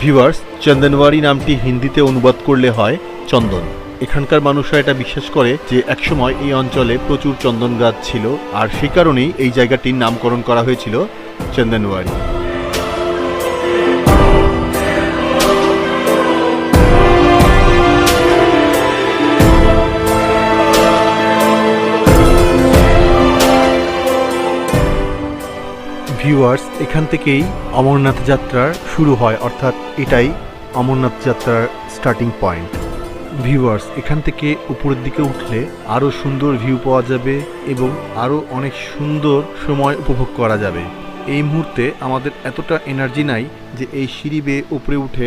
Viewers, Chandanwari নামটি হিন্দিতে অনুবাদ করলে হয় চন্দন। এখানকার মানুষরা এটা বিশ্বাস করে যে একসময় এই অঞ্চলে প্রচুর চন্দন গাছ ছিল, আর সেই কারণেই এই জায়গাটির নামকরণ করা হয়েছিল চন্দনওয়ারি। ভিউয়ার্স, এখান থেকেই অমরনাথ যাত্রার শুরু হয়, অর্থাৎ এটাই অমরনাথ যাত্রার স্টার্টিং পয়েন্ট। ভিউয়ার্স, এখান থেকে উপরের দিকে উঠলে আরও সুন্দর ভিউ পাওয়া যাবে এবং আরও অনেক সুন্দর সময় উপভোগ করা যাবে। এই মুহূর্তে আমাদের এতটা এনার্জি নাই যে এই সিঁড়ি বেয়ে উপরে উঠে